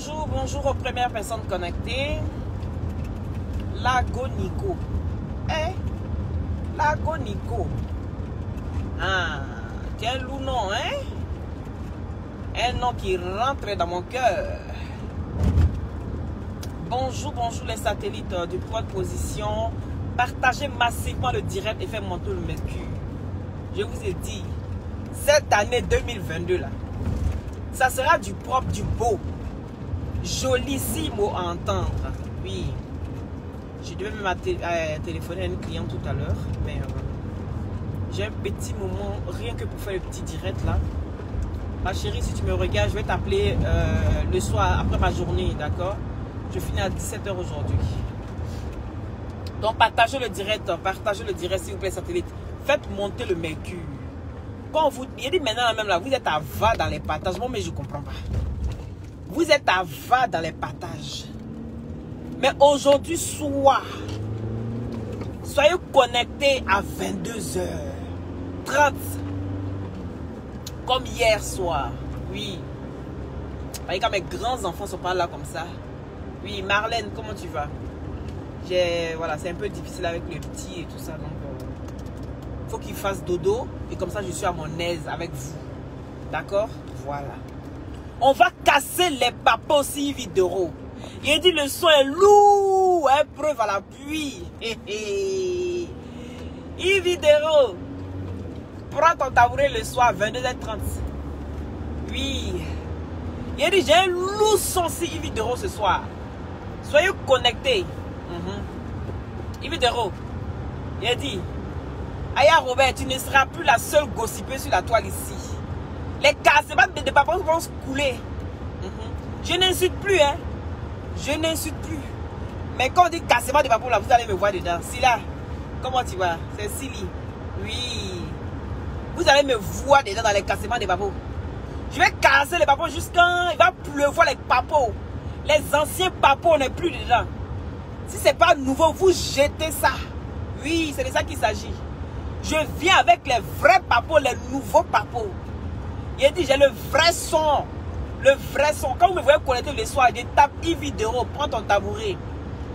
Bonjour, bonjour aux premières personnes connectées. Lago Nico. Lago Nico. Ah, quel nom, hein? Un nom qui rentre dans mon cœur. Bonjour, bonjour les satellites du point de position. Partagez massivement le direct et faites monter le mercure. Je vous ai dit, cette année 2022 là, ça sera du propre, du beau. Jolissimo à entendre. Oui. Je devais même téléphoner à une cliente tout à l'heure. Mais j'ai un petit moment, rien que pour faire le petit direct là. Ma chérie, si tu me regardes, je vais t'appeler le soir après ma journée, d'accord? Je finis à 17 h aujourd'hui. Donc partagez le direct s'il vous plaît, satellite. Faites monter le mercure. Quand vous, il dit maintenant même là, vous êtes à va dans les partages. Moi, mais je ne comprends pas. Vous êtes à va dans les partages. Mais aujourd'hui soir, soyez connectés à 22h30. Comme hier soir. Oui. Voyez quand mes grands enfants sont pas là comme ça. Oui, Marlène, comment tu vas? Voilà, c'est un peu difficile avec les petits et tout ça. Donc, faut qu'il fasse dodo. Et comme ça, je suis à mon aise avec vous. D'accord? Voilà. On va casser les papos aussi vidéo. Il dit le son est lourd. Preuve à l'appui. Vidéo. Prends ton tabouret le soir, 22h30. Oui. Il dit j'ai un lourd son si vidéo ce soir. Soyez connectés. Vidéo. Il dit Aya Robert, tu ne seras plus la seule gossipeuse sur la toile ici. Les cassements de papa vont se couler. Je n'insulte plus, hein. Je n'insulte plus. Mais quand on dit cassement de papa, là, vous allez me voir dedans. Silla, comment tu vas? C'est Silly. Oui. Vous allez me voir dedans dans les cassements de papa. Je vais casser les papos jusqu'à... Il va pleuvoir les papos. Les anciens papos, on n'est plus dedans. Si ce n'est pas nouveau, vous jetez ça. Oui, c'est de ça qu'il s'agit. Je viens avec les vrais papos, les nouveaux papos. Il dit, j'ai le vrai son. Le vrai son. Quand vous me voyez connecter le soir, je tape vidéo, prends ton tabouret.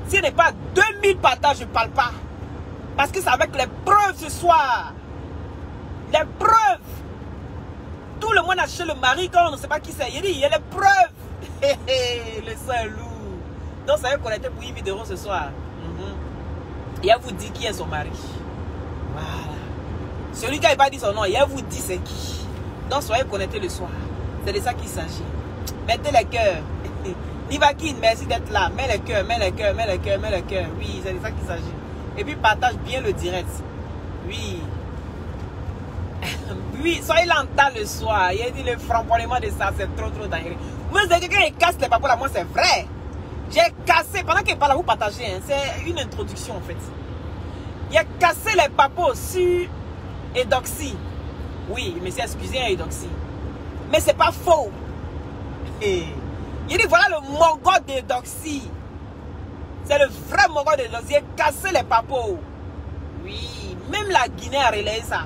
Si ce n'est pas 2000 partages, je ne parle pas. Parce que c'est avec les preuves ce soir. Les preuves. Tout le monde a acheté le mari quand on ne sait pas qui c'est. Il dit, il y a les preuves. Le son est lourd. Donc ça va connecter pour vidéo ce soir. Et elle vous dit qui est son mari. Voilà. Celui qui n'a pas dit son nom, il vous dit c'est qui. Donc soyez connectés le soir. C'est de ça qu'il s'agit. Mettez les cœurs. Nivakine, merci d'être là. Mets les cœurs, mets les cœurs, mets les cœurs, mets les cœurs. Oui, c'est de ça qu'il s'agit. Et puis partage bien le direct. Oui. Oui, soyez lenta le soir. Il a dit le framboiement de ça, c'est trop dingue. Moi, c'est quelqu'un qui casse les papos là, moi c'est vrai. J'ai cassé, pendant qu'il parle, vous partagez. Hein, c'est une introduction en fait. Il a cassé les papos sur Edoxy. Oui, mais c'est excusé à Edoxy. Mais c'est pas faux. Il dit voilà le mongol d'Edoxy. C'est le vrai mongol d'Edoxy. Il a cassé les papos. Oui, même la Guinée a relayé ça.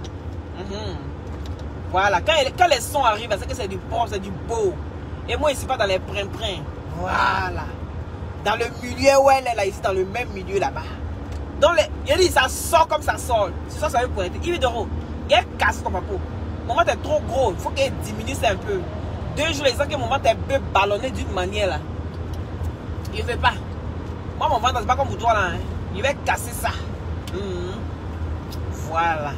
Voilà, quand les sons arrivent, c'est que c'est du propre, c'est du beau. Et moi, ici, pas dans les prin-prin. Voilà. Dans le milieu où elle est là, ici, dans le même milieu là-bas. Donc, il dit ça sort comme ça sort. C'est ça, ça veut pointer. Il dit il casse ton papo. Mon ventre est trop gros. Il faut qu'il diminue ça un peu. 2 jours, les gens que mon ventre est un peu ballonné d'une manière là. Il ne veut pas. Moi, mon ventre, c'est pas comme vous toi là. Hein. Il va casser ça. Voilà.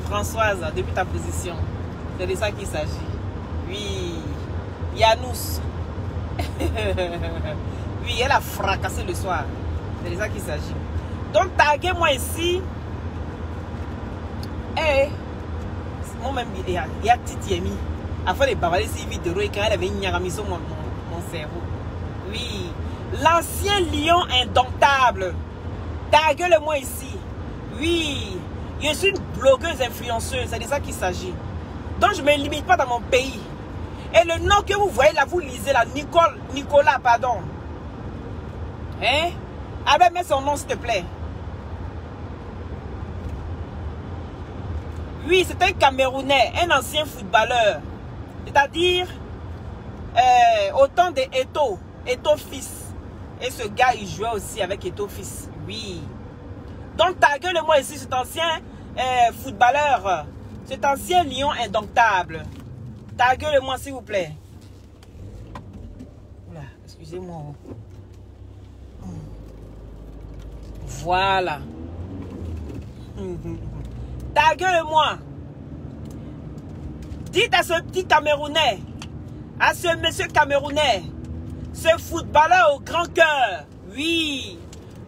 Françoise, depuis ta position, c'est de ça qu'il s'agit. Oui. Yanous. Oui, elle a fracassé le soir. C'est de ça qu'il s'agit. Donc, taguez-moi ici. Moi-même, il y a Titi Emi. Afin de bavarder ces vidéos et quand elle avait une sur mon cerveau. Oui. L'ancien lion indomptable. Taguez-le-moi ici. Oui. Je suis une blogueuse influenceuse. C'est de ça qu'il s'agit. Donc, je ne me limite pas dans mon pays. Et le nom que vous voyez là, vous lisez là, Nicolas, pardon. Hein? Allez, mets son nom, s'il te plaît. Oui, c'est un Camerounais, un ancien footballeur. C'est-à-dire, autant de Eto'o, Eto'o fils. Et ce gars, il jouait aussi avec Eto'o fils. Oui. Donc, taguez-le-moi ici, cet ancien footballeur, cet ancien lion indomptable. Taguez-le-moi, s'il vous plaît. Oula, excusez-moi. Voilà. Taguez-le-moi. Dites à ce petit Camerounais, à ce monsieur Camerounais, ce footballeur au grand cœur, oui,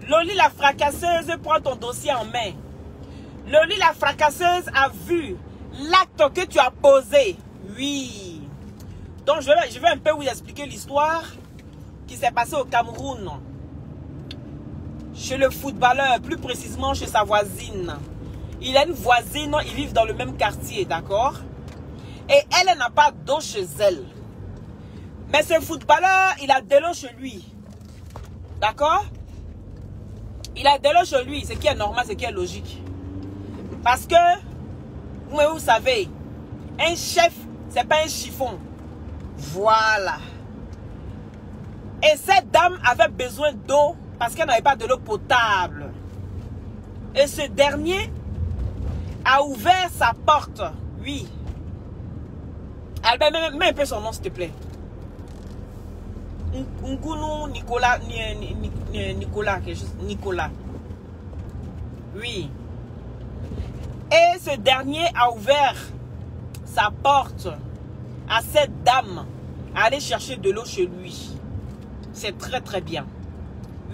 Loli la fracasseuse prend ton dossier en main. Loli la fracasseuse a vu l'acte que tu as posé, oui. Donc je vais un peu vous expliquer l'histoire qui s'est passée au Cameroun. Chez le footballeur, plus précisément chez sa voisine. Il a une voisine, ils vivent dans le même quartier, d'accord? Et elle n'a pas d'eau chez elle. Mais ce footballeur, il a de l'eau chez lui. D'accord? Il a de l'eau chez lui, ce qui est normal, ce qui est logique. Parce que, vous savez, un chef, c'est pas un chiffon. Voilà. Et cette dame avait besoin d'eau parce qu'elle n'avait pas de l'eau potable. Et ce dernier a ouvert sa porte. Oui. Albert, mets un peu son nom, s'il te plaît. Ngounou Nicolas. Nicolas, quelque chose. Nicolas. Oui. Et ce dernier a ouvert sa porte à cette dame à aller chercher de l'eau chez lui. C'est très très bien.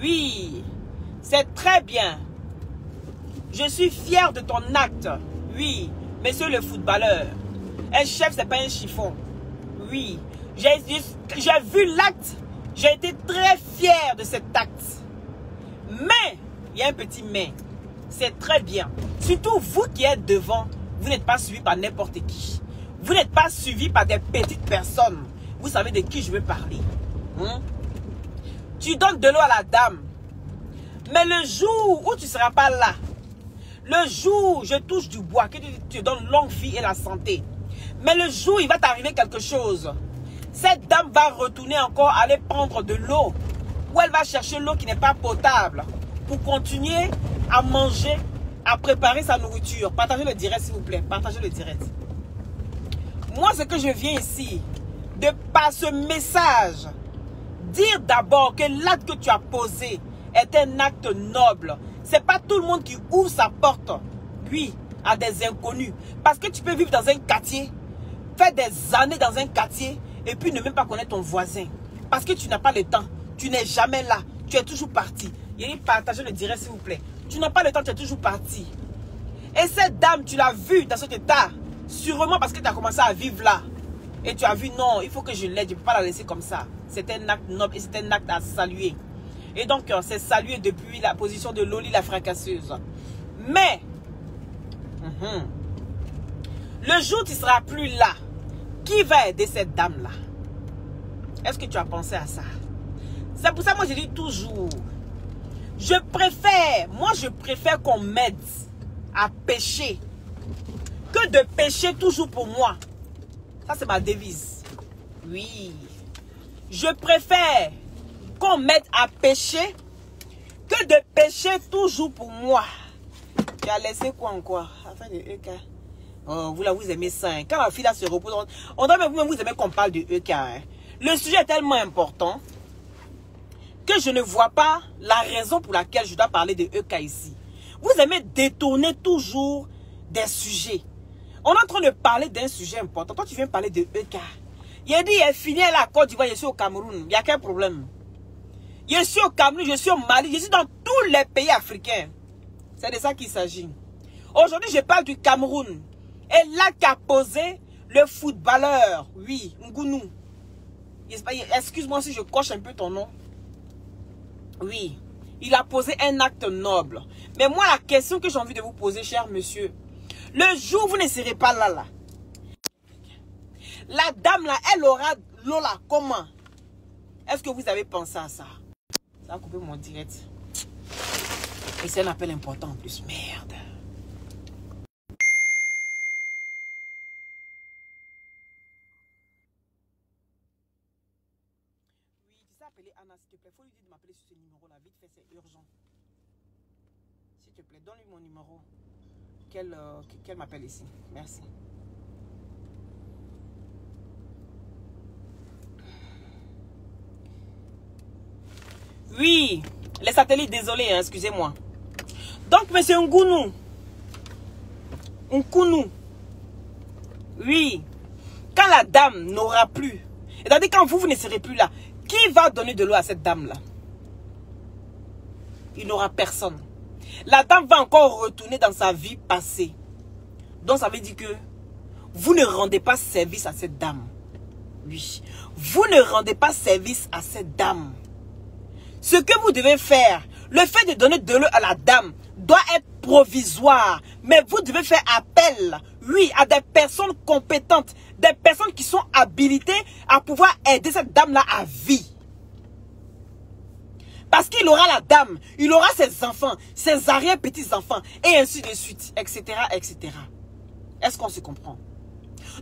Oui, c'est très bien. Je suis fier de ton acte. Oui, monsieur le footballeur. Un chef, c'est pas un chiffon. Oui, j'ai vu l'acte. J'ai été très fier de cet acte. Mais, il y a un petit mais. C'est très bien. Surtout vous qui êtes devant, vous n'êtes pas suivi par n'importe qui. Vous n'êtes pas suivi par des petites personnes. Vous savez de qui je veux parler. Tu donnes de l'eau à la dame. Mais le jour où tu ne seras pas là, le jour où je touche du bois, que tu te donnes longue vie et la santé. Mais le jour où il va t'arriver quelque chose, cette dame va retourner encore aller prendre de l'eau. Ou elle va chercher l'eau qui n'est pas potable pour continuer à manger, à préparer sa nourriture. Partagez le direct s'il vous plaît. Partagez le direct. Moi, ce que je viens ici, de par ce message, dire d'abord que l'acte que tu as posé est un acte noble. C'est pas tout le monde qui ouvre sa porte, oui, à des inconnus. Parce que tu peux vivre dans un quartier, faire des années dans un quartier, et puis ne même pas connaître ton voisin. Parce que tu n'as pas le temps. Tu n'es jamais là. Tu es toujours parti. Il partagez le direct s'il vous plaît. Tu n'as pas le temps, tu es toujours parti. Et cette dame, tu l'as vue dans cet état. Sûrement parce que tu as commencé à vivre là. Et tu as vu, non, il faut que je l'aide. Je ne peux pas la laisser comme ça. C'est un acte noble et c'est un acte à saluer. Et donc, c'est salué depuis la position de Loli la fracasseuse. Mais, le jour où tu ne seras plus là, qui va aider cette dame-là? Est-ce que tu as pensé à ça? C'est pour ça que moi je dis toujours, moi je préfère qu'on m'aide à pêcher que de pêcher toujours pour moi. Ça c'est ma devise. Oui. Je préfère qu'on m'aide à pêcher que de pêcher toujours pour moi. Tu as laissé quoi encore? Afin de EK. Oh, vous là, vous aimez ça. Hein. Quand la fille là se repose, on doit même vous aimez qu'on parle de EK. Hein. Le sujet est tellement important que je ne vois pas la raison pour laquelle je dois parler de EK ici. Vous aimez détourner toujours des sujets. On est en train de parler d'un sujet important. Toi, tu viens parler de EK. Il a dit, il est fini à la Côte d'Ivoire, je suis au Cameroun. Il n'y a qu'un problème. Je suis au Cameroun, je suis au Mali, je suis dans tous les pays africains. C'est de ça qu'il s'agit. Aujourd'hui, je parle du Cameroun. Et là qu'a posé le footballeur, oui, Ngounou. Excuse-moi si je coche un peu ton nom. Oui, il a posé un acte noble. Mais moi, la question que j'ai envie de vous poser, cher monsieur, le jour où vous ne serez pas là, la dame là, elle aura l'eau là, comment? Est-ce que vous avez pensé à ça? Ça a coupé mon direct. Et c'est un appel important en plus, merde. appeler Anna, s'il te plaît. Il faut lui dire de m'appeler sur ce numéro-là. Vite fait, c'est urgent. S'il te plaît, donne-lui mon numéro. Qu'elle m'appelle ici. Merci. Oui, les satellites, désolé, hein, excusez-moi. Donc, monsieur Nkounou. Oui. Quand la dame n'aura plus, c'est-à-dire quand vous ne serez plus là, qui va donner de l'eau à cette dame-là? Il n'aura personne. La dame va encore retourner dans sa vie passée. Donc ça veut dire que vous ne rendez pas service à cette dame. Oui. Vous ne rendez pas service à cette dame. Ce que vous devez faire, le fait de donner de l'eau à la dame doit être provisoire. Mais vous devez faire appel, oui, à des personnes compétentes, des personnes qui sont habilitées à pouvoir aider cette dame-là à vie. Parce qu'il aura la dame, il aura ses enfants, ses arrière-petits-enfants, et ainsi de suite, etc., etc. Est-ce qu'on se comprend?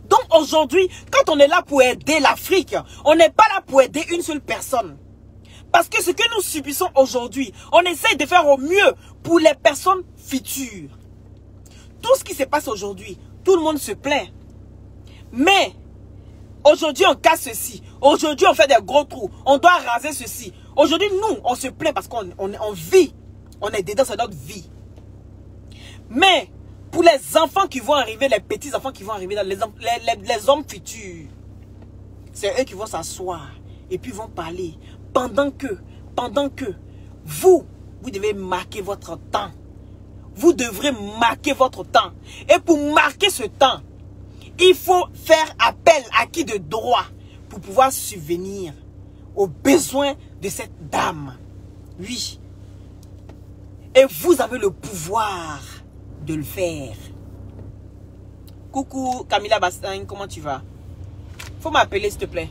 Donc aujourd'hui, quand on est là pour aider l'Afrique, on n'est pas là pour aider une seule personne. Parce que ce que nous subissons aujourd'hui, on essaie de faire au mieux pour les personnes futures. Tout ce qui se passe aujourd'hui, tout le monde se plaint. Mais, aujourd'hui on casse ceci. Aujourd'hui on fait des gros trous. On doit raser ceci. Aujourd'hui nous, on se plaint parce qu'on vit. On est dedans, c'est notre vie. Mais, pour les enfants qui vont arriver, les petits-enfants qui vont arriver, les hommes futurs, c'est eux qui vont s'asseoir et puis vont parler. Pendant que vous devez marquer votre temps. Vous devrez marquer votre temps. Et pour marquer ce temps, il faut faire appel à qui de droit pour pouvoir subvenir aux besoins de cette dame. Oui. Et vous avez le pouvoir de le faire. Coucou Camilla Bastang, comment tu vas? Faut m'appeler s'il te plaît.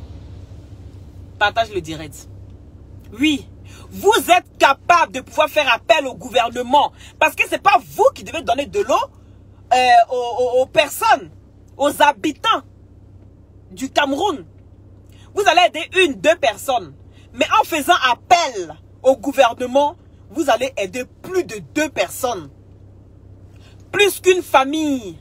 Partage le direct. Oui, vous êtes capable de pouvoir faire appel au gouvernement. Parce que ce n'est pas vous qui devez donner de l'eau aux personnes, aux habitants du Cameroun. Vous allez aider une, deux personnes. Mais en faisant appel au gouvernement, vous allez aider plus de 2 personnes. Plus qu'une famille.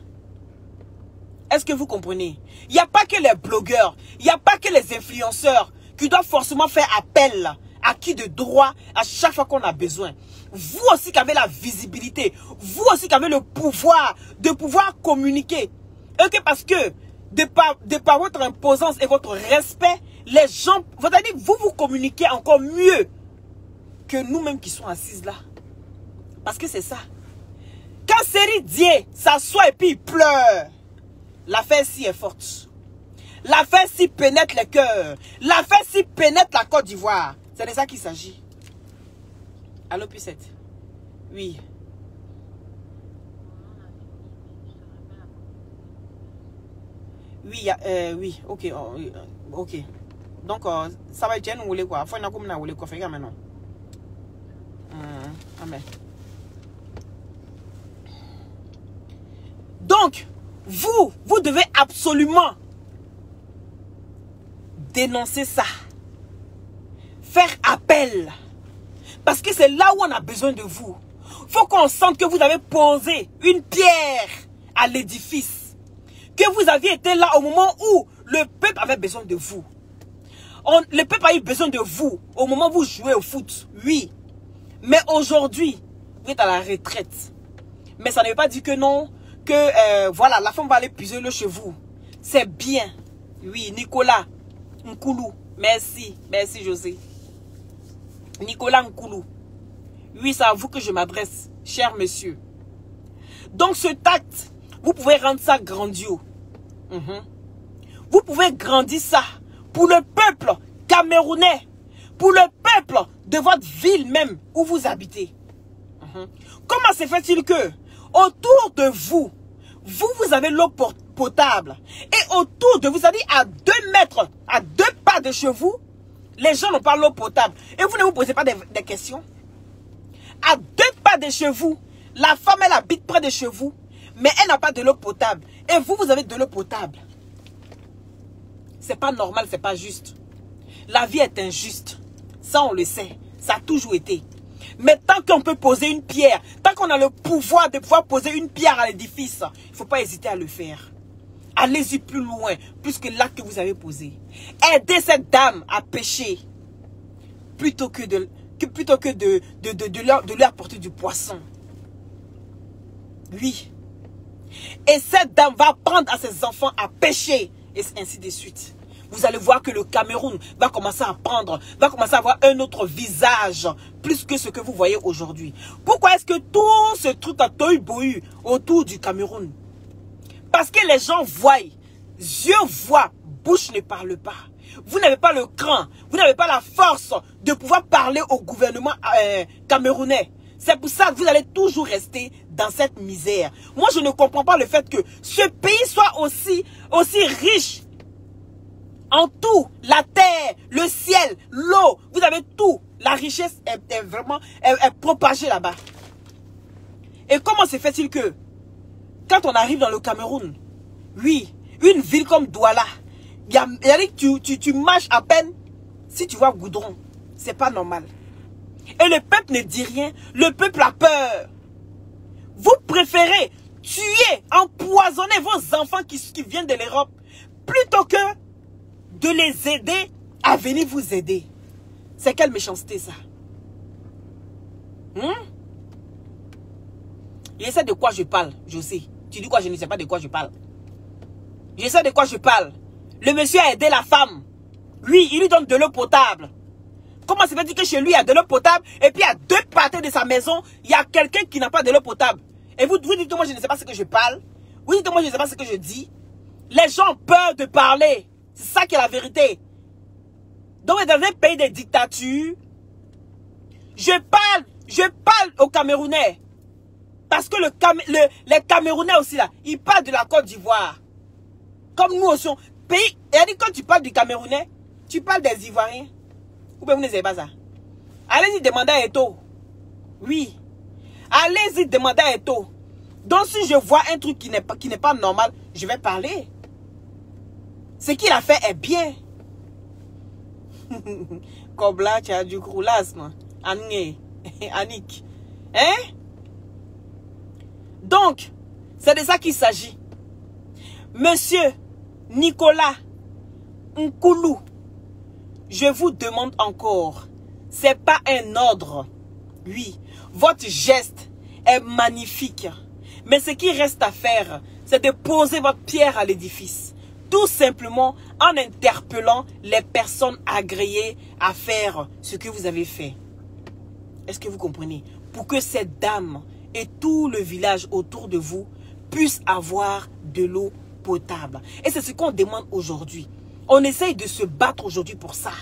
Est-ce que vous comprenez? Il n'y a pas que les blogueurs, il n'y a pas que les influenceurs qui doivent forcément faire appel à qui de droit à chaque fois qu'on a besoin. Vous aussi qui avez la visibilité, vous aussi qui avez le pouvoir de pouvoir communiquer. Et que parce que de par votre imposance et votre respect, les gens, c'est-à-dire vous communiquez encore mieux que nous-mêmes qui sommes assises là. Parce que c'est ça. Quand Seri Dié s'assoit et puis il pleure, l'affaire-ci est forte. L'affaire-ci pénètre les cœurs. L'affaire-ci pénètre la Côte d'Ivoire. C'est de ça qu'il s'agit. Allô, Pucette? Oui. Oui, oui, ok, ok. Donc, ça va être nous quoi. Faut qu'on a quoi faire maintenant. Amen. Donc, vous devez absolument dénoncer ça. Faire appel. Parce que c'est là où on a besoin de vous. Il faut qu'on sente que vous avez posé une pierre à l'édifice. Que vous aviez été là au moment où le peuple avait besoin de vous. Le peuple a eu besoin de vous au moment où vous jouez au foot. Oui. Mais aujourd'hui, vous êtes à la retraite. Mais ça ne veut pas dire que non. Que voilà, la femme va aller puiser l'eau chez vous. C'est bien. Oui, Nicolas Nkoulou. Merci. Merci, José. Nicolas Nkoulou. Oui, c'est à vous que je m'adresse, cher monsieur. Donc, ce acte, vous pouvez rendre ça grandiose. Vous pouvez grandir ça pour le peuple camerounais. Pour le peuple de votre ville même où vous habitez. Comment se fait-il que autour de vous, vous avez l'eau potable. Et autour de vous, c'est-à-dire à 2 mètres, à 2 pas de chez vous, les gens n'ont pas l'eau potable. Et vous ne vous posez pas des questions. À 2 pas de chez vous, la femme, elle habite près de chez vous, mais elle n'a pas de l'eau potable. Et vous, vous avez de l'eau potable. C'est pas normal, c'est pas juste. La vie est injuste. Ça, on le sait. Ça a toujours été. Mais tant qu'on peut poser une pierre, tant qu'on a le pouvoir de pouvoir poser une pierre à l'édifice, il ne faut pas hésiter à le faire. Allez-y plus loin, plus que l'acte que vous avez posé. Aidez cette dame à pécher, plutôt que de lui apporter du poisson. Oui. Et cette dame va apprendre à ses enfants à pécher, et ainsi de suite. Vous allez voir que le Cameroun va commencer à prendre, va commencer à avoir un autre visage, plus que ce que vous voyez aujourd'hui. Pourquoi est-ce que tout ce truc a tohu-bohu autour du Cameroun? Parce que les gens voient, yeux voient, bouche ne parle pas. Vous n'avez pas le cran, vous n'avez pas la force de pouvoir parler au gouvernement camerounais. C'est pour ça que vous allez toujours rester dans cette misère. Moi, je ne comprends pas le fait que ce pays soit aussi riche en tout. La terre, le ciel, l'eau, vous avez tout. La richesse est vraiment propagée là-bas. Et comment se fait-il que, quand on arrive dans le Cameroun, oui, une ville comme Douala, tu marches à peine si tu vois goudron. C'est pas normal. Et le peuple ne dit rien. Le peuple a peur. Vous préférez tuer, empoisonner vos enfants qui viennent de l'Europe plutôt que de les aider à venir vous aider. C'est quelle méchanceté ça? Je sais de quoi je parle, je sais. Tu dis quoi? Je ne sais pas de quoi je parle. Je sais de quoi je parle. Le monsieur a aidé la femme. Oui, il lui donne de l'eau potable. Comment ça veut dire que chez lui, il y a de l'eau potable et puis à 2 parties de sa maison, il y a quelqu'un qui n'a pas de l'eau potable. Et vous dites que moi, je ne sais pas ce que je parle. Vous dites que moi, je ne sais pas ce que je dis. Les gens ont peur de parler. C'est ça qui est la vérité. Donc, dans un pays de dictature, je parle aux Camerounais. Parce que les Camerounais aussi, là, ils parlent de la Côte d'Ivoire. Comme nous aussi. Pays, et quand tu parles du Camerounais, tu parles des Ivoiriens. Ou bien vous ne savez pas ça. Allez-y demander à Eto. Oui. Allez-y demander à Eto. Donc si je vois un truc qui n'est pas normal, je vais parler. Ce qu'il a fait est bien. Kobla, tu as du croulasme. Annick. Hein? Donc, c'est de ça qu'il s'agit. Monsieur Nicolas Nkoulou, je vous demande encore, c'est pas un ordre. Oui, votre geste est magnifique. Mais ce qui reste à faire, c'est de poser votre pierre à l'édifice. Tout simplement en interpellant les personnes agréées à faire ce que vous avez fait. Est-ce que vous comprenez? Pour que cette dame et tout le village autour de vous puissent avoir de l'eau potable. Et c'est ce qu'on demande aujourd'hui. On essaye de se battre aujourd'hui pour ça.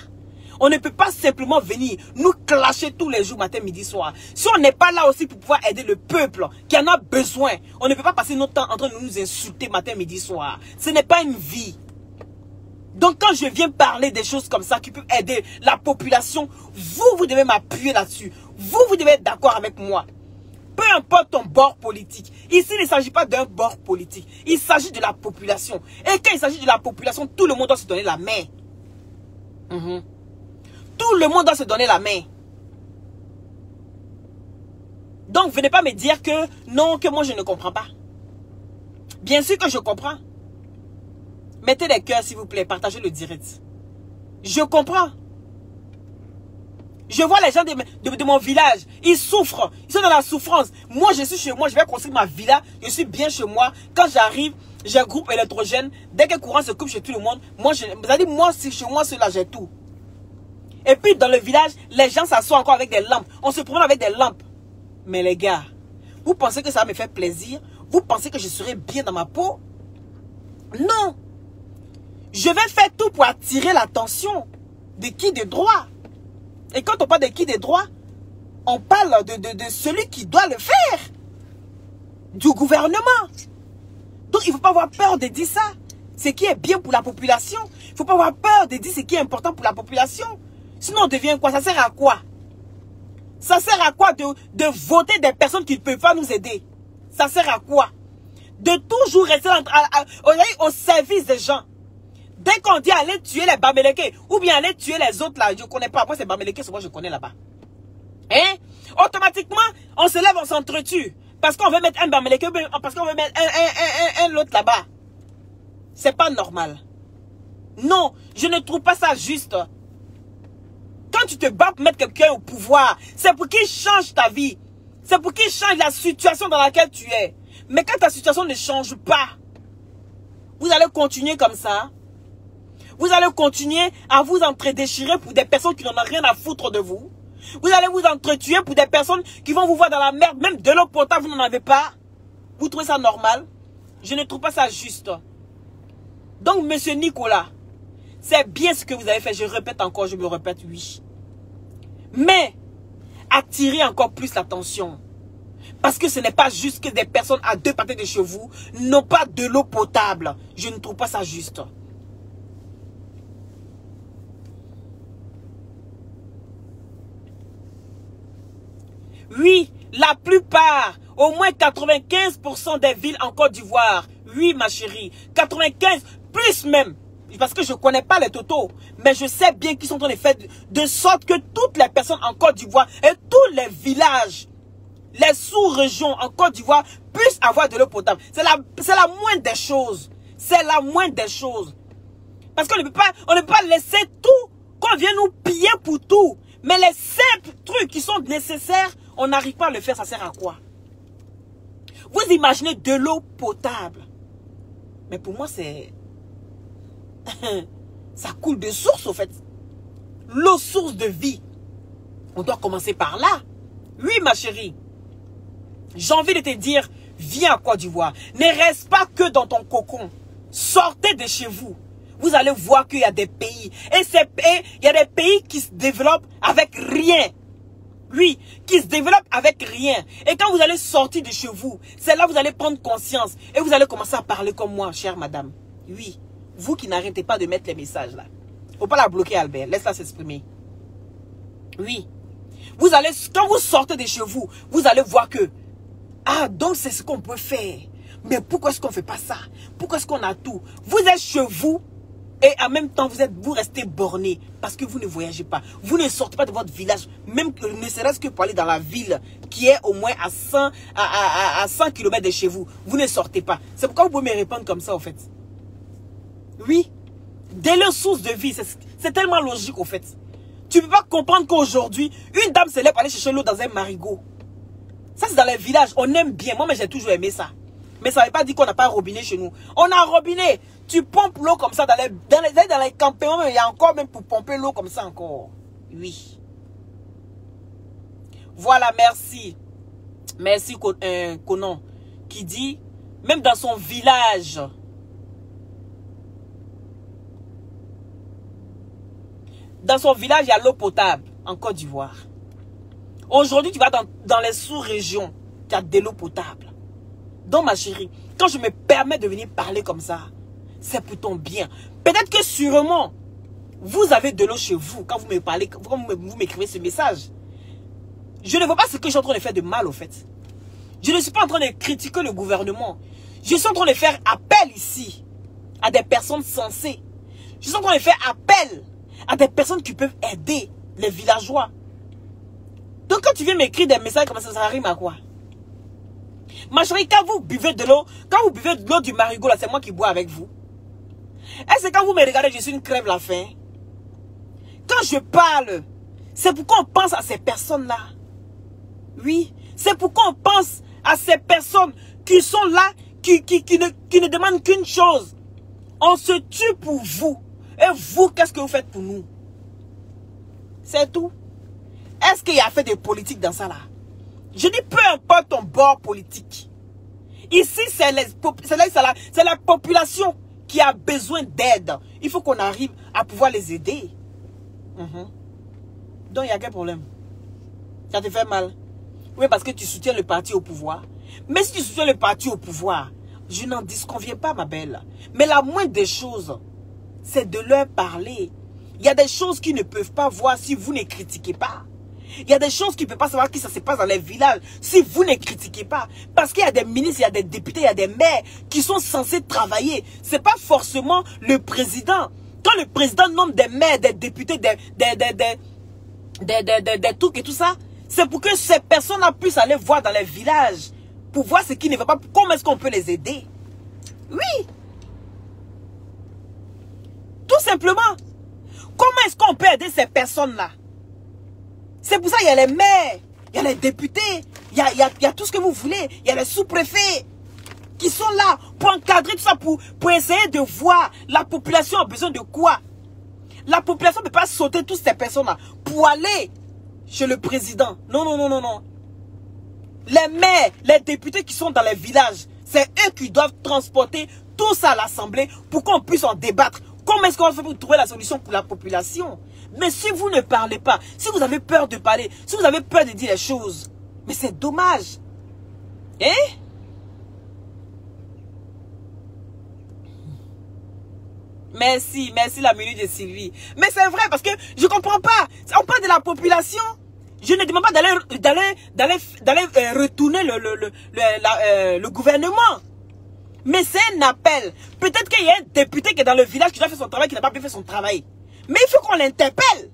On ne peut pas simplement venir nous clasher tous les jours, matin, midi, soir. Si on n'est pas là aussi pour pouvoir aider le peuple qui en a besoin, on ne peut pas passer notre temps en train de nous insulter matin, midi, soir. Ce n'est pas une vie. Donc quand je viens parler des choses comme ça qui peuvent aider la population, vous devez m'appuyer là-dessus. Vous devez être d'accord avec moi. Peu importe ton bord politique. Ici, il ne s'agit pas d'un bord politique. Il s'agit de la population. Et quand il s'agit de la population, tout le monde doit se donner la main. Tout le monde doit se donner la main. Donc, venez pas me dire que non, que moi je ne comprends pas. Bien sûr que je comprends. Mettez des cœurs, s'il vous plaît. Partagez le direct. Je comprends. Je vois les gens de mon village. Ils souffrent. Ils sont dans la souffrance. Moi, je suis chez moi. Je vais construire ma villa. Je suis bien chez moi. Quand j'arrive, j'ai un groupe électrogène. Dès que le courant se coupe chez tout le monde, moi, c'est chez moi, cela, j'ai tout. Et puis, dans le village, les gens s'assoient encore avec des lampes. On se promène avec des lampes. Mais les gars, vous pensez que ça me fait plaisir? Vous pensez que je serai bien dans ma peau? Non. Je vais faire tout pour attirer l'attention de qui de droit. Et quand on parle de qui de droit, on parle de celui qui doit le faire. Du gouvernement. Donc il ne faut pas avoir peur de dire ça. Ce qui est bien pour la population. Il ne faut pas avoir peur de dire ce qui est important pour la population. Sinon on devient quoi? Ça sert à quoi? Ça sert à quoi de voter des personnes qui ne peuvent pas nous aider? Ça sert à quoi? De toujours rester au service des gens. Dès qu'on dit aller tuer les Bamileke, ou bien aller tuer les autres là, je ne connais pas. Moi, c'est Bamileke, c'est moi je connais là-bas. Hein? Automatiquement, on se lève, on s'entretue. Parce qu'on veut mettre un Bamileke, parce qu'on veut mettre un l'autre là-bas. C'est pas normal. Non, je ne trouve pas ça juste. Quand tu te bats pour mettre quelqu'un au pouvoir, c'est pour qu'il change ta vie. C'est pour qu'il change la situation dans laquelle tu es. Mais quand ta situation ne change pas, vous allez continuer comme ça. Vous allez continuer à vous entredéchirer pour des personnes qui n'en ont rien à foutre de vous. Vous allez vous entretuer pour des personnes qui vont vous voir dans la merde. Même de l'eau potable, vous n'en avez pas. Vous trouvez ça normal? Je ne trouve pas ça juste. Donc, monsieur Nicolas, c'est bien ce que vous avez fait. Je répète encore, je me répète, oui. Mais, attirez encore plus l'attention. Parce que ce n'est pas juste que des personnes à 2 pâtés de chez vous n'ont pas de l'eau potable. Je ne trouve pas ça juste. Oui, la plupart, au moins 95% des villes en Côte d'Ivoire. Oui, ma chérie, 95, plus même. Parce que je ne connais pas les totaux. Mais je sais bien qu'ils sont en train de faire de sorte que toutes les personnes en Côte d'Ivoire et tous les villages, les sous-régions en Côte d'Ivoire puissent avoir de l'eau potable. C'est la moindre des choses. C'est la moindre des choses. Parce qu'on ne peut pas laisser tout, qu'on vienne nous piller pour tout. Mais les simples trucs qui sont nécessaires, on n'arrive pas à le faire, ça sert à quoi? Vous imaginez de l'eau potable. Mais pour moi, c'est... ça coule de source, au fait. L'eau source de vie. On doit commencer par là. Oui, ma chérie. J'ai envie de te dire, viens à Côte d'Ivoire. Ne reste pas que dans ton cocon. Sortez de chez vous. Vous allez voir qu'il y a des pays. Et il y a des pays qui se développent avec rien. Oui, qui se développent avec rien. Et quand vous allez sortir de chez vous, c'est là que vous allez prendre conscience. Et vous allez commencer à parler comme moi, chère madame. Oui, vous qui n'arrêtez pas de mettre les messages là. Faut pas la bloquer, Albert. Laisse-la s'exprimer. Oui. Vous allez, quand vous sortez de chez vous, vous allez voir que, ah, donc c'est ce qu'on peut faire. Mais pourquoi est-ce qu'on ne fait pas ça? Pourquoi est-ce qu'on a tout? Vous êtes chez vous. Et en même temps, vous restez borné parce que vous ne voyagez pas. Vous ne sortez pas de votre village, même ne serait-ce que pour aller dans la ville qui est au moins à 100 km de chez vous. Vous ne sortez pas. C'est pourquoi vous pouvez me répondre comme ça, au fait. Oui. Dès leur source de vie, c'est tellement logique, au fait. Tu ne peux pas comprendre qu'aujourd'hui, une dame se lève pour aller chercher l'eau dans un marigot. Ça, c'est dans les villages. On aime bien. Moi, j'ai toujours aimé ça. Mais ça ne veut pas dire qu'on n'a pas un robinet chez nous. On a un robinet. Tu pompes l'eau comme ça dans les campements. Il y a encore même pour pomper l'eau comme ça encore. Oui. Voilà, merci. Merci, Conan. Qui dit, même dans son village. Dans son village, il y a l'eau potable en Côte d'Ivoire. Aujourd'hui, tu vas dans les sous-régions. Tu as de l'eau potable. Donc, ma chérie, quand je me permets de venir parler comme ça, c'est pour ton bien. Peut-être que sûrement, vous avez de l'eau chez vous quand vous me parlez, quand vous m'écrivez ce message. Je ne vois pas ce que je suis en train de faire de mal, au fait. Je ne suis pas en train de critiquer le gouvernement. Je suis en train de faire appel ici à des personnes sensées. Je suis en train de faire appel à des personnes qui peuvent aider les villageois. Donc, quand tu viens m'écrire des messages comme ça rime à quoi? Ma chérie, quand vous buvez de l'eau, du marigot, là, c'est moi qui bois avec vous. Est-ce que quand vous me regardez, je suis une crève la faim? Quand je parle, c'est pourquoi on pense à ces personnes-là. Oui, c'est pourquoi on pense à ces personnes qui sont là, qui ne demandent qu'une chose. On se tue pour vous. Et vous, qu'est-ce que vous faites pour nous? C'est tout. Est-ce qu'il y a fait des politiques dans ça là? Je dis peu importe ton bord politique. Ici, c'est la population qui a besoin d'aide. Il faut qu'on arrive à pouvoir les aider. Donc, il y a quel problème? Ça te fait mal? Oui, parce que tu soutiens le parti au pouvoir. Mais si tu soutiens le parti au pouvoir, je n'en disconviens pas, ma belle. Mais la moindre des choses, c'est de leur parler. Il y a des choses qu'ils ne peuvent pas voir si vous ne critiquez pas. Il y a des choses qu'ils ne peuvent pas savoir qui ça se passe dans les villages si vous ne critiquez pas. Parce qu'il y a des ministres, il y a des députés, il y a des maires qui sont censés travailler. Ce n'est pas forcément le président Quand le président nomme des maires, des députés, des trucs et tout ça, c'est pour que ces personnes-là puissent aller voir dans les villages, pour voir ce qui ne va pas, comment est-ce qu'on peut les aider. Oui. Tout simplement. Comment est-ce qu'on peut aider ces personnes-là? C'est pour ça qu'il y a les maires, il y a les députés, il y a tout ce que vous voulez. Il y a les sous-préfets qui sont là pour encadrer tout ça, pour essayer de voir la population a besoin de quoi. La population ne peut pas sauter toutes ces personnes-là pour aller chez le président. Non, non, non, non, non. Les maires, les députés qui sont dans les villages, c'est eux qui doivent transporter tout ça à l'Assemblée pour qu'on puisse en débattre. Comment est-ce qu'on va faire pour trouver la solution pour la population? Mais si vous ne parlez pas, si vous avez peur de parler, si vous avez peur de dire les choses, mais c'est dommage. Hein? Merci, merci la minute de Sylvie. Mais c'est vrai parce que je ne comprends pas. On parle de la population. Je ne demande pas d'aller retourner le gouvernement. Mais c'est un appel. Peut-être qu'il y a un député qui est dans le village qui doit faire son travail, qui n'a pas bien fait son travail. Mais il faut qu'on l'interpelle.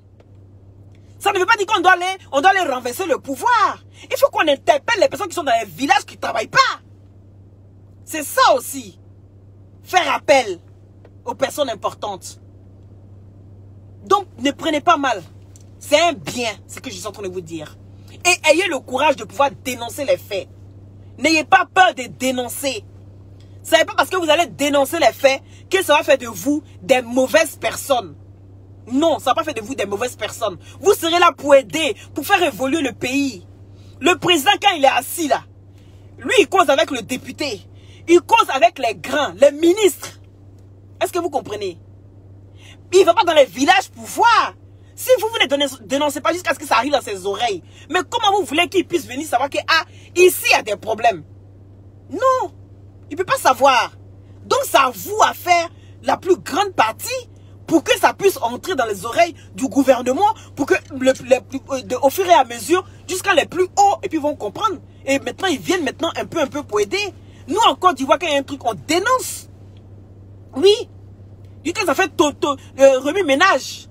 Ça ne veut pas dire qu'on doit aller renverser le pouvoir. Il faut qu'on interpelle les personnes qui sont dans les villages qui ne travaillent pas. C'est ça aussi. Faire appel aux personnes importantes. Donc, ne prenez pas mal. C'est un bien, ce que je suis en train de vous dire. Et ayez le courage de pouvoir dénoncer les faits. N'ayez pas peur de dénoncer. Ce n'est pas parce que vous allez dénoncer les faits que ça va faire de vous des mauvaises personnes. Non, ça va pas faire de vous des mauvaises personnes. Vous serez là pour aider, pour faire évoluer le pays. Le président, quand il est assis là, lui, il cause avec le député. Il cause avec les grands, les ministres. Est-ce que vous comprenez? Il ne va pas dans les villages pour voir. Si vous ne dénoncez pas jusqu'à ce que ça arrive dans ses oreilles. Mais comment vous voulez qu'il puisse venir savoir que, ah, ici, il y a des problèmes? Non. Il ne peut pas savoir. Donc, c'est à vous à faire la plus grande partie pour que ça puisse entrer dans les oreilles du gouvernement, pour que, au fur et à mesure, jusqu'à les plus hauts, et puis ils vont comprendre. Et maintenant, ils viennent maintenant un peu pour aider. Nous, en Côte d'Ivoire, quand il y a un truc, on dénonce. Oui. Du coup, ça fait remue-ménage.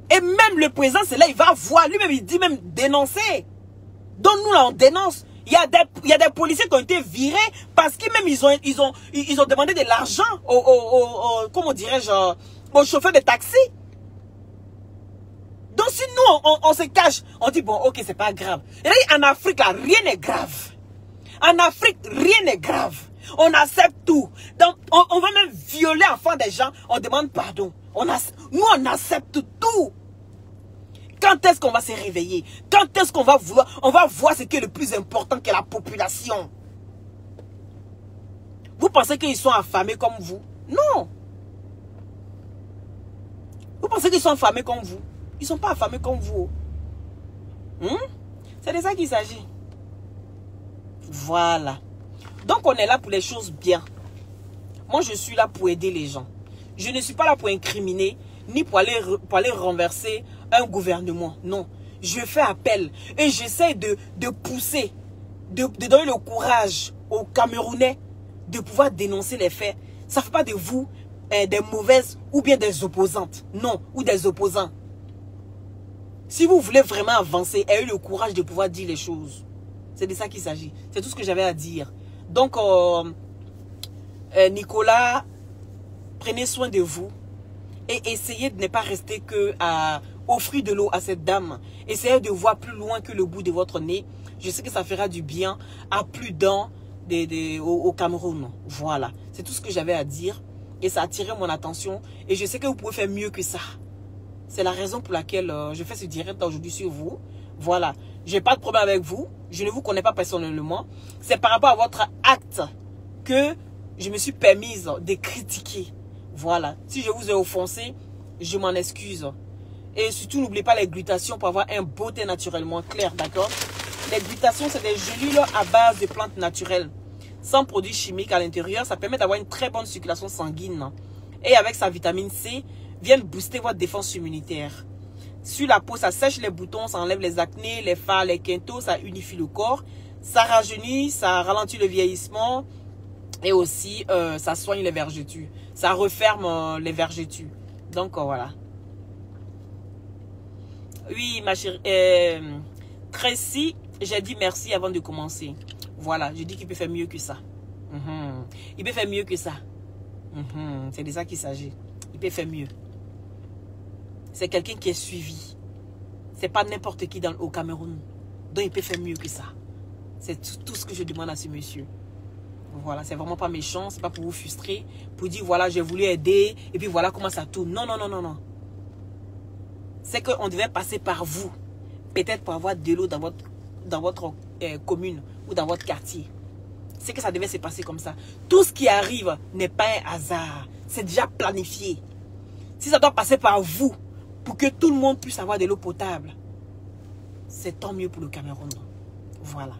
Et même le président, c'est là, il va voir. Lui-même, il dit même dénoncer. Donc, nous, là, on dénonce. Il y a des policiers qui ont été virés parce qu'ils même ils ont demandé de l'argent comment dirais-je, aux chauffeurs de taxi. Donc si nous on se cache, on dit bon ok c'est pas grave. Et là, en Afrique là rien n'est grave. En Afrique rien n'est grave. On accepte tout. Donc on va même violer l'enfant des gens, on demande pardon. Nous on accepte tout. Quand est-ce qu'on va se réveiller? Quand est-ce qu'on va vouloir? On va voir ce qui est le plus important que la population. Vous pensez qu'ils sont affamés comme vous? Non. Vous pensez qu'ils sont affamés comme vous? Ils ne sont pas affamés comme vous. C'est de ça qu'il s'agit. Voilà. Donc on est là pour les choses bien. Moi je suis là pour aider les gens. Je ne suis pas là pour incriminer, ni pour aller renverser un gouvernement. Non. Je fais appel et j'essaie de pousser, de donner le courage aux Camerounais de pouvoir dénoncer les faits. Ça ne fait pas de vous des mauvaises ou bien des opposantes. Non, ou des opposants. Si vous voulez vraiment avancer, ayez le courage de pouvoir dire les choses. C'est de ça qu'il s'agit. C'est tout ce que j'avais à dire. Donc, Nicolas, prenez soin de vous. Et essayez de ne pas rester que à offrir de l'eau à cette dame. Essayez de voir plus loin que le bout de votre nez. Je sais que ça fera du bien à plus d'un au Cameroun. Voilà. C'est tout ce que j'avais à dire. Et ça a attiré mon attention. Et je sais que vous pouvez faire mieux que ça. C'est la raison pour laquelle je fais ce direct aujourd'hui sur vous. Voilà. Je n'ai pas de problème avec vous. Je ne vous connais pas personnellement. C'est par rapport à votre acte que je me suis permise de critiquer. Voilà. Si je vous ai offensé, je m'en excuse. Et surtout, n'oubliez pas les glutations pour avoir un beau teint naturellement clair, d'accord? Les glutations, c'est des gélules à base de plantes naturelles, sans produits chimiques à l'intérieur. Ça permet d'avoir une très bonne circulation sanguine. Et avec sa vitamine C, viennent booster votre défense immunitaire. Sur la peau, ça sèche les boutons, ça enlève les acnés, les fards, les quintos, ça unifie le corps. Ça rajeunit, ça ralentit le vieillissement. Et aussi, ça soigne les vergetures. Ça referme les vergetures. Donc, voilà. Oui, ma chérie. Tracy, j'ai dit merci avant de commencer. Voilà, je dis qu'il peut faire mieux que ça. Il peut faire mieux que ça. C'est de ça qu'il s'agit. Il peut faire mieux. C'est quelqu'un qui est suivi. C'est pas n'importe qui au Cameroun. Donc il peut faire mieux que ça. C'est tout ce que je demande à ce monsieur. Voilà, c'est vraiment pas méchant. C'est pas pour vous frustrer. Pour dire voilà, j'ai voulu aider. Et puis voilà comment ça tourne. Non, non, non, non, non. C'est qu'on devait passer par vous. Peut-être pour avoir de l'eau dans votre commune ou dans votre quartier. C'est que ça devait se passer comme ça. Tout ce qui arrive n'est pas un hasard. C'est déjà planifié. Si ça doit passer par vous pour que tout le monde puisse avoir de l'eau potable, c'est tant mieux pour le Cameroun. Voilà.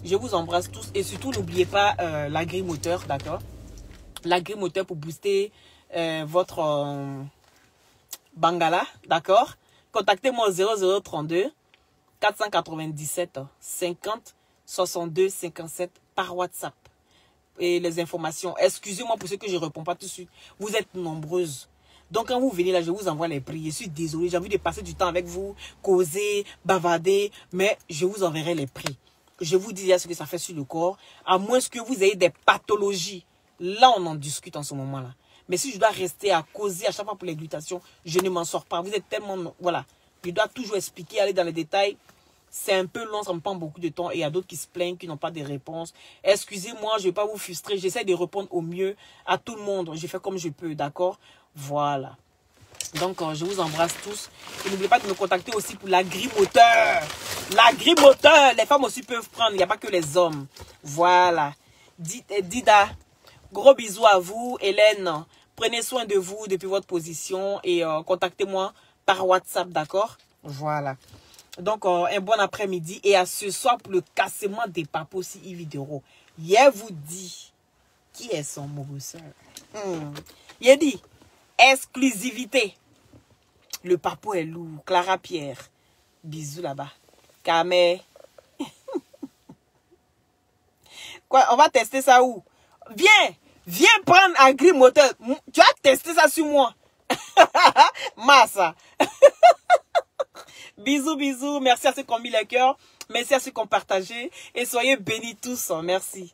Je vous embrasse tous. Et surtout, n'oubliez pas l'agrimoteur, d'accord? L'agrimoteur pour booster votre Bangala, d'accord? Contactez-moi au 0032 497 50 62 57 par WhatsApp. Et les informations. Excusez-moi pour ceux que je ne réponds pas tout de suite. Vous êtes nombreuses. Donc quand vous venez là, je vous envoie les prix. Je suis désolé, j'ai envie de passer du temps avec vous, causer, bavarder, mais je vous enverrai les prix. Je vous dis ce que ça fait sur le corps, à moins que vous ayez des pathologies. Là, on en discute en ce moment-là. Mais si je dois rester à causer à chaque fois pour les glutations, je ne m'en sors pas. Vous êtes tellement... Voilà. Je dois toujours expliquer, aller dans les détails. C'est un peu long, ça me prend beaucoup de temps. Et il y a d'autres qui se plaignent, qui n'ont pas de réponses. Excusez-moi, je ne vais pas vous frustrer. J'essaie de répondre au mieux à tout le monde. Je fais comme je peux, d'accord? Voilà. Donc, je vous embrasse tous. Et n'oubliez pas de me contacter aussi pour l'agrimoteur. L'agrimoteur, les femmes aussi peuvent prendre. Il n'y a pas que les hommes. Voilà. Dida, gros bisous à vous. Hélène, prenez soin de vous depuis votre position. Et contactez-moi par WhatsApp, d'accord? Voilà. Donc, un bon après-midi. Et à ce soir pour le cassement des papos si Ividero. Il vous dit qui est son mogosseur. Il dit exclusivité. Le papo est lourd. Clara Pierre. Bisous là-bas. Kamé. Quoi, on va tester ça où? Viens prendre un grimoteur. Tu vas tester ça sur moi. Massa. Bisous, bisous. Merci à ceux qui ont mis les cœurs. Merci à ceux qui ont partagé. Et soyez bénis tous. Merci.